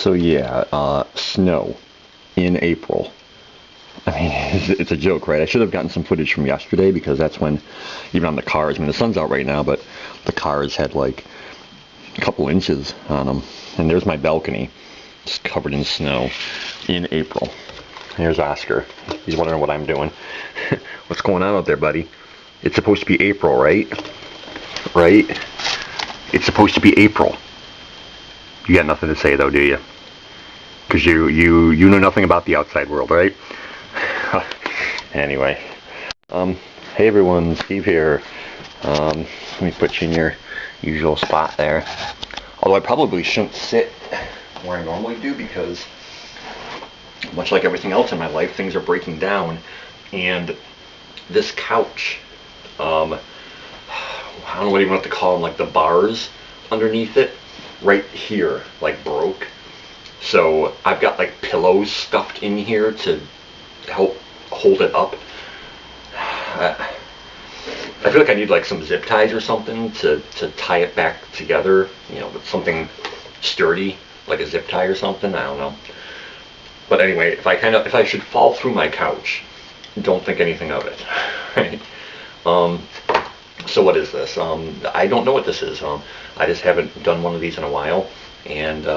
So yeah, snow in April. I mean, it's a joke, right? I should have gotten some footage from yesterday because that's when, even on the cars, I mean, the sun's out right now, but the cars had like a couple inches on them. And there's my balcony, just covered in snow in April. Here's Oscar. He's wondering what I'm doing. What's going on out there, buddy? It's supposed to be April, right? Right? It's supposed to be April. You got nothing to say though, do you? Because you know nothing about the outside world, right? Anyway, hey everyone, Steve here. Let me put you in your usual spot there. Although I probably shouldn't sit where I normally do because, much like everything else in my life, things are breaking down, and this couch, I don't know what to call them, like the bars underneath it, right here, like broke. So I've got like pillows stuffed in here to help hold it up. I feel like I need like some zip ties or something to tie it back together, you know, with something sturdy, like a zip tie or something, I don't know. But anyway, if I should fall through my couch, don't think anything of it. Right? So what is this? I don't know what this is. I just haven't done one of these in a while, and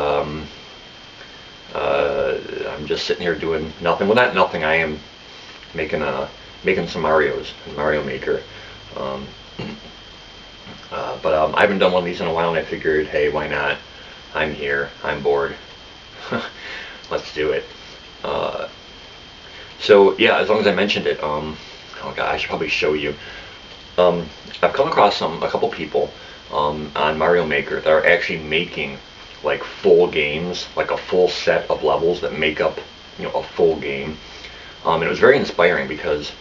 I'm just sitting here doing nothing. Well, not nothing. I am making some Marios in Mario Maker. But I haven't done one of these in a while, and I figured, hey, why not? I'm here. I'm bored. Let's do it. So yeah, as long as I mentioned it, oh god, I should probably show you. I've come across a couple people on Mario Maker that are actually making like full games, like a full set of levels that make up, you know, a full game. And it was very inspiring because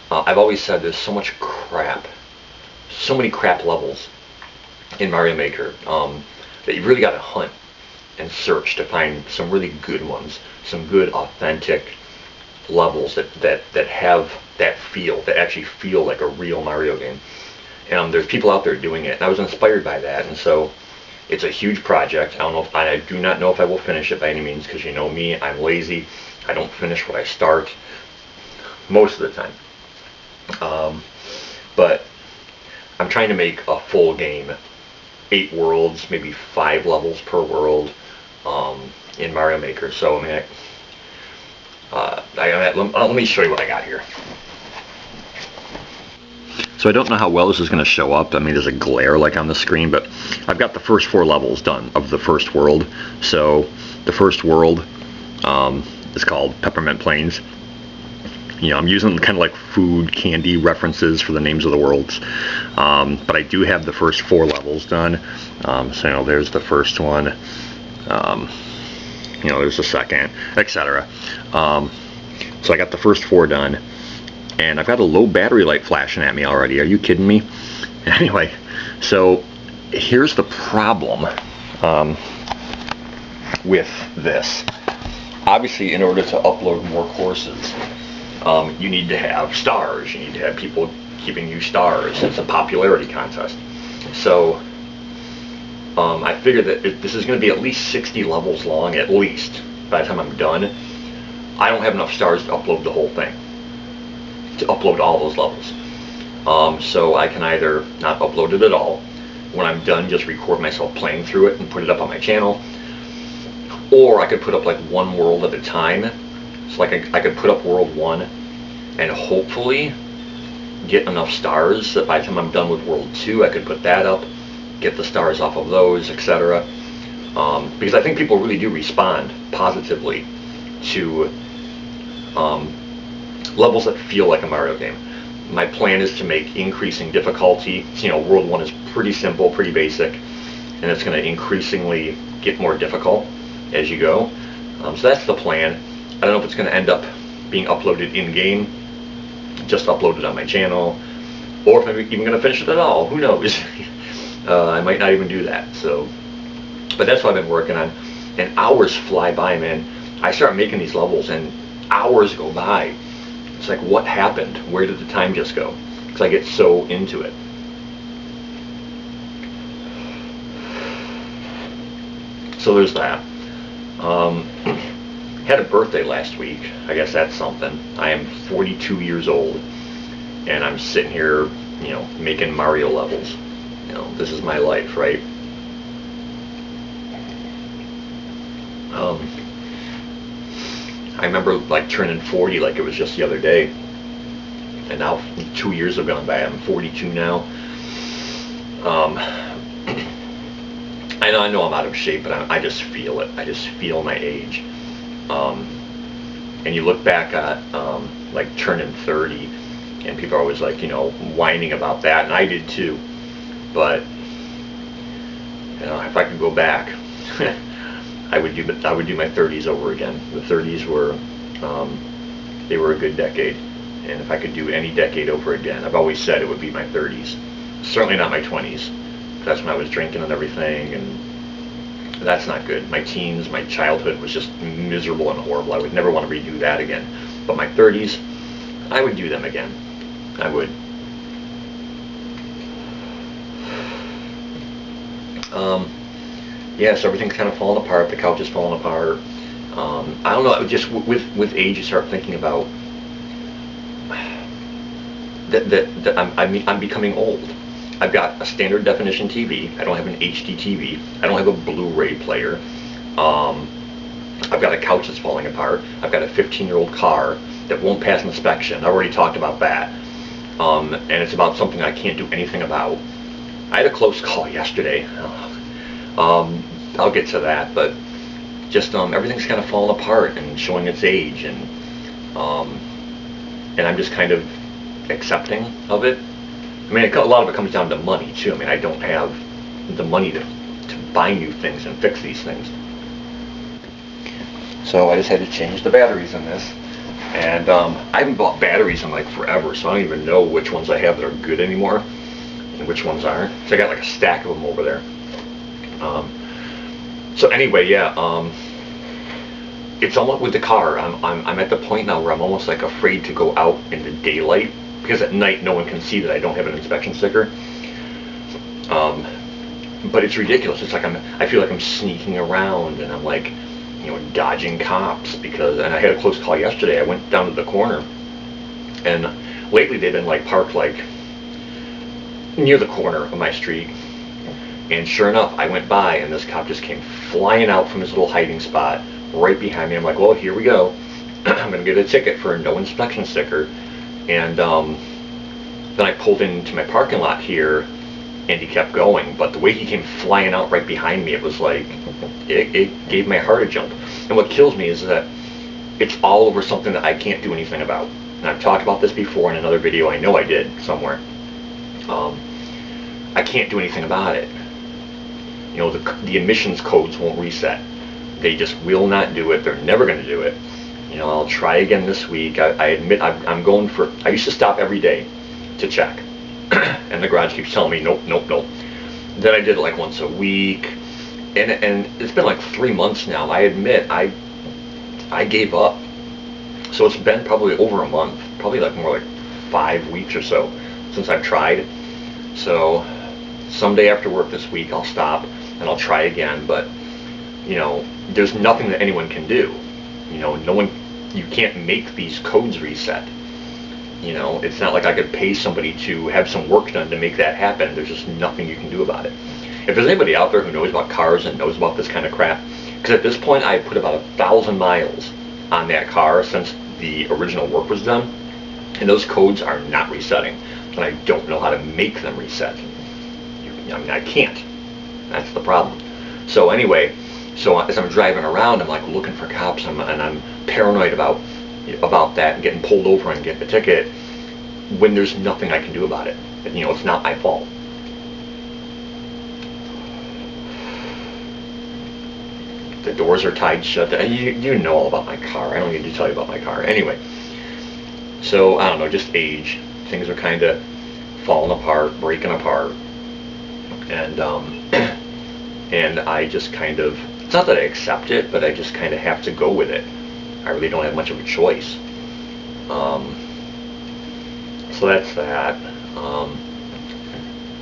I've always said there's so much crap, so many crap levels in Mario Maker that you've really got to hunt and search to find some really good ones, some good authentic levels that have that feel, that actually feel like a real Mario game. And there's people out there doing it, and I was inspired by that. And so it's a huge project. I do not know if I will finish it by any means, because you know me, I'm lazy. I don't finish what I start most of the time. But I'm trying to make a full game, 8 worlds, maybe 5 levels per world in Mario Maker. So I mean, let me show you what I got here. So I don't know how well this is going to show up. I mean, there's a glare like on the screen, but I've got the first 4 levels done of the first world. So the first world is called Peppermint Plains. You know, I'm using kind of like food, candy references for the names of the worlds. But I do have the first 4 levels done. So, you know, there's the first one. You know, there's the second, etc. So I got the first 4 done. And I've got a low battery light flashing at me already. Are you kidding me? Anyway, so here's the problem with this. Obviously, in order to upload more courses, you need to have stars. You need to have people giving you stars. It's a popularity contest. So I figured that this is going to be at least 60 levels long, at least, by the time I'm done. I don't have enough stars to upload the whole thing, to upload all those levels. So I can either not upload it at all. When I'm done, just record myself playing through it and put it up on my channel. Or I could put up like 1 world at a time. So like I could put up world 1 and hopefully get enough stars that by the time I'm done with world 2, I could put that up, get the stars off of those, etc. Because I think people really do respond positively to levels that feel like a Mario game. My plan is to make increasing difficulty. You know, world 1 is pretty simple, pretty basic, and it's going to increasingly get more difficult as you go. So that's the plan. I don't know if it's going to end up being uploaded in-game, just uploaded on my channel, or if I'm even going to finish it at all. Who knows? I might not even do that. So, but that's what I've been working on. And hours fly by, man. I start making these levels, and hours go by. It's like, what happened? Where did the time just go? Because I get so into it. So there's that. Um, had a birthday last week. I guess that's something. I am 42 years old, and I'm sitting here, making Mario levels. This is my life, right? Um, I remember like turning 40 like it was just the other day, and now 2 years have gone by. I'm 42 now. Um, I know I'm out of shape, but I just feel it. I just feel my age. Um, and you look back at like turning 30, and people are always like, whining about that, and I did too. But if I could go back, I would do my 30s over again. The 30s were they were a good decade, and if I could do any decade over again, I've always said it would be my 30s. Certainly not my 20s. That's when I was drinking and everything, and that's not good. My teens, my childhood was just miserable and horrible. I would never want to redo that again. But my 30s, I would do them again. I would. Yeah, so everything's kind of falling apart. The couch is falling apart. I don't know. Just with age, you start thinking about that I'm becoming old. I've got a standard definition TV. I don't have an HD TV. I don't have a Blu-ray player. I've got a couch that's falling apart. I've got a 15-year-old car that won't pass inspection. I already talked about that. And it's about something I can't do anything about. I had a close call yesterday. I'll get to that, but just everything's kind of falling apart and showing its age, and I'm just kind of accepting of it. I mean, a lot of it comes down to money too. I mean, I don't have the money to buy new things and fix these things. So I just had to change the batteries in this, and I haven't bought batteries in like forever, so I don't even know which ones I have that are good anymore and which ones aren't. So I got like a stack of them over there. So anyway, yeah, it's almost with the car. I'm at the point now where I'm almost like afraid to go out in the daylight, because at night no one can see that I don't have an inspection sticker. But it's ridiculous. It's like I feel like I'm sneaking around, and I'm like, dodging cops, and I had a close call yesterday. I went down to the corner, and lately they've been like parked like near the corner of my street. And sure enough, I went by, and this cop just came flying out from his little hiding spot right behind me. I'm like, well, here we go. I'm going to get a ticket for a no inspection sticker. And then I pulled into my parking lot here, and he kept going. But the way he came flying out right behind me, it was like, it gave my heart a jump. And what kills me is that it's all over something that I can't do anything about. And I've talked about this before in another video. I know I did somewhere. I can't do anything about it. The emissions codes won't reset. They just will not do it. They're never going to do it. I'll try again this week. I admit I'm going for. I used to stop every day to check, and the garage keeps telling me nope, nope, nope. Then I did it like once a week, and it's been like 3 months now. I admit I gave up. So it's been probably over a month, probably like more like 5 weeks or so since I've tried. So someday after work this week I'll stop and I'll try again, but there's nothing that anyone can do. You can't make these codes reset. It's not like I could pay somebody to have some work done to make that happen. There's just nothing you can do about it. If there's anybody out there who knows about cars and knows about this kind of crap, because at this point I put about 1,000 miles on that car since the original work was done, and those codes are not resetting, and I don't know how to make them reset. I mean, I can't. That's the problem. So anyway, as I'm driving around, I'm like looking for cops, and I'm paranoid about that and getting pulled over and getting a ticket when there's nothing I can do about it. It's not my fault. The doors are tied shut. You know all about my car. I don't need to tell you about my car. Anyway, so I don't know, just age. Things are kind of falling apart, breaking apart. And and I just kind of, it's not that I accept it, but I just kind of have to go with it. I really don't have much of a choice. So that's that.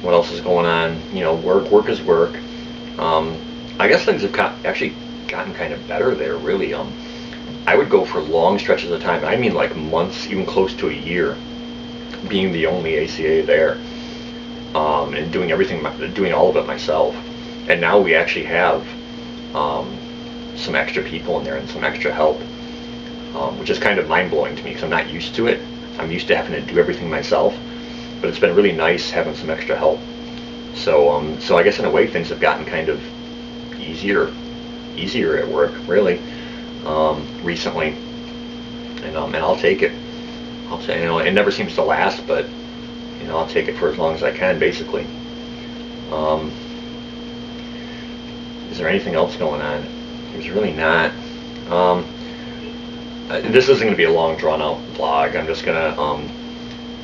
What else is going on? Work is work. I guess things have actually gotten kind of better there, really. I would go for long stretches of time. I mean, like months, even close to a year, being the only ACA there, and doing everything, doing all of it myself. And now we actually have some extra people in there and some extra help, which is kind of mind-blowing to me because I'm not used to it. I'm used to having to do everything myself, but it's been really nice having some extra help. So, so I guess in a way things have gotten kind of easier at work, really, recently, and I'll take it. I'll say, it never seems to last, but I'll take it for as long as I can, basically. Is there anything else going on? There's really not. This isn't going to be a long, drawn-out vlog. I'm just gonna.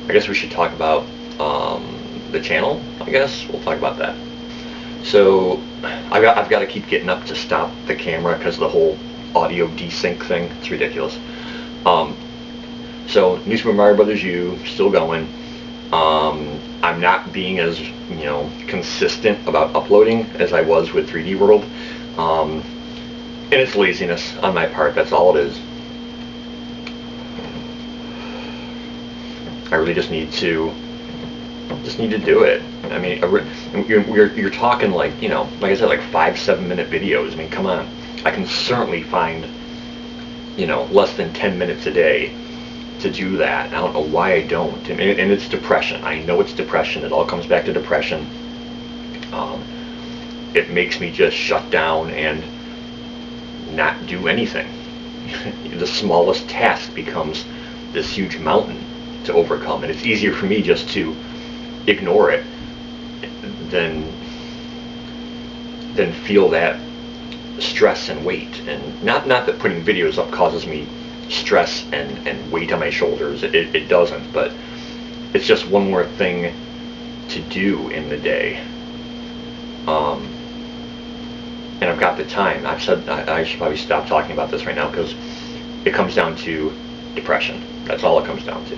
I guess we should talk about the channel. I guess we'll talk about that. So I've got to keep getting up to stop the camera because of the whole audio desync thing. It's ridiculous. So New Super Mario Brothers U still going. I'm not being as consistent about uploading as I was with 3D World, and it's laziness on my part. That's all it is. I really just need to do it. I mean, you're talking like like I said, like 5-7 minute videos. I mean, come on. I can certainly find less than 10 minutes a day to do that. I don't know why I don't. And it's depression. I know it's depression. It all comes back to depression. It makes me just shut down and not do anything. The smallest task becomes this huge mountain to overcome, and it's easier for me just to ignore it than feel that stress and weight. And not that putting videos up causes me stress and weight on my shoulders. It doesn't, but it's just one more thing to do in the day. And I've got the time. I've said I should probably stop talking about this right now because it comes down to depression. That's all it comes down to.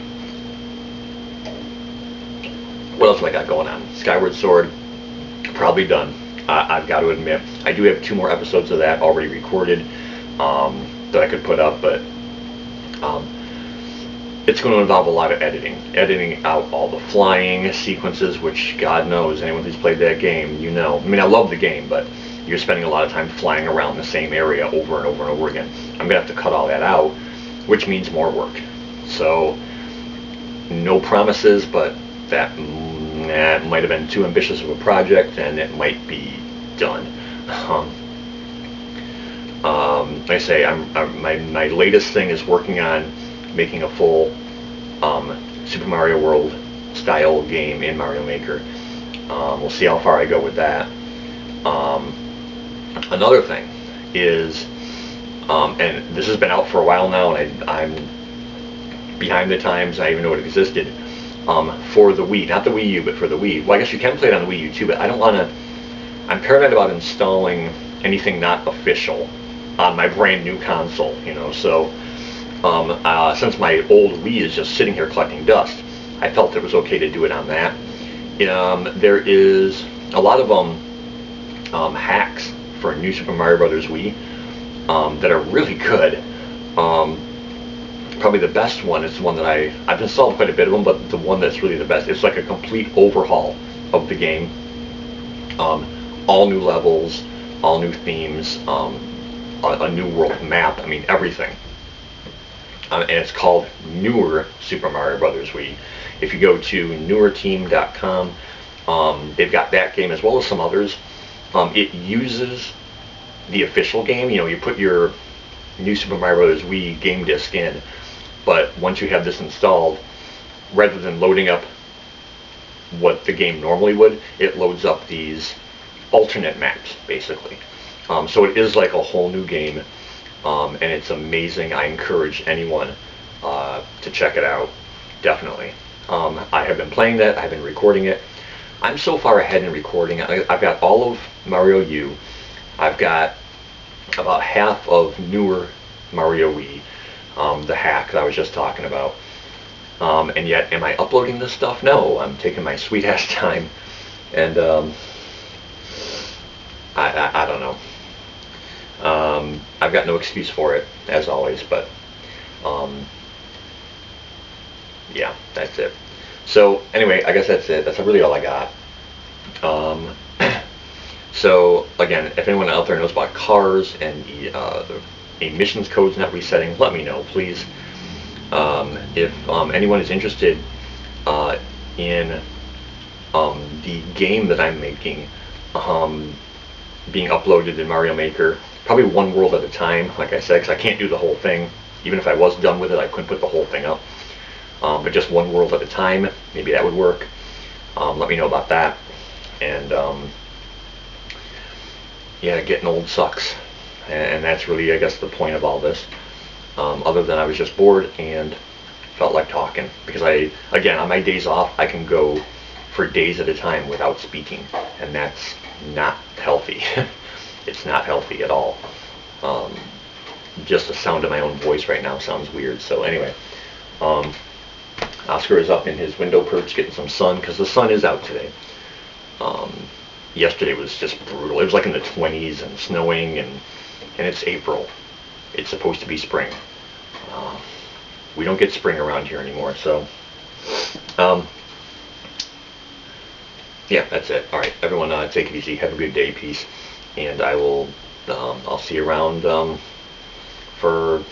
What else have I got going on? Skyward Sword, probably done. I've got to admit, I do have 2 more episodes of that already recorded that I could put up, but it's going to involve a lot of editing out all the flying sequences, which God knows, anyone who's played that game, I mean, I love the game, but you're spending a lot of time flying around the same area over and over and over again. I'm going to have to cut all that out, which means more work. So, no promises, but that might have been too ambitious of a project, and it might be done. Like I say, my latest thing is working on making a full Super Mario World style game in Mario Maker. We'll see how far I go with that. Another thing is, and this has been out for a while now, and I'm behind the times. I didn't even know it existed. For the Wii, not the Wii U, but for the Wii. Well, I guess you can play it on the Wii U too, but I don't want to. I'm paranoid about installing anything not official on my brand new console. So since my old Wii is just sitting here collecting dust, I felt it was okay to do it on that. There is a lot of hacks for New Super Mario Brothers Wii that are really good. Probably the best one is the one that I've installed quite a bit of them, but the one that's really the best, it's like a complete overhaul of the game. All new levels, all new themes, a new world map, I mean everything. And it's called Newer Super Mario Brothers Wii. If you go to newerteam.com, they've got that game as well as some others. It uses the official game. You put your New Super Mario Brothers Wii game disc in, but once you have this installed, rather than loading up what the game normally would, it loads up these alternate maps, basically. So it is like a whole new game, and it's amazing. I encourage anyone to check it out, definitely. I have been playing that, I've been recording it. I'm so far ahead in recording. I've got all of Mario U. I've got about half of newer Mario Wii, the hack that I was just talking about. And yet, am I uploading this stuff? No, I'm taking my sweet ass time, and I don't know. I've got no excuse for it, as always, but yeah, that's it. So anyway, I guess that's it. That's really all I got. Um, so again, if anyone out there knows about cars and the emissions codes not resetting, let me know, please. If anyone is interested in the game that I'm making being uploaded in Mario Maker, probably one world at a time, like I said, because I can't do the whole thing. Even if I was done with it, I couldn't put the whole thing up. But just one world at a time, maybe that would work. Let me know about that. And yeah, getting old sucks. And that's really, I guess, the point of all this. Other than I was just bored and felt like talking. Because again, on my days off, I can go for days at a time without speaking. And that's not healthy. It's not healthy at all. Just the sound of my own voice right now sounds weird. So anyway, Oscar is up in his window perch getting some sun because the sun is out today. Yesterday was just brutal. It was like in the 20s and snowing, and it's April. It's supposed to be spring. We don't get spring around here anymore, so yeah, that's it. All right, everyone, take it easy. Have a good day. Peace. And I will, I'll see you around for,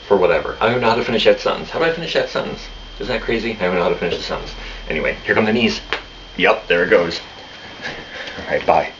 for whatever. I don't know how to finish that sentence. How do I finish that sentence? Isn't that crazy? I don't know how to finish the sentence. Anyway, here come the knees. Yep, there it goes. All right, bye.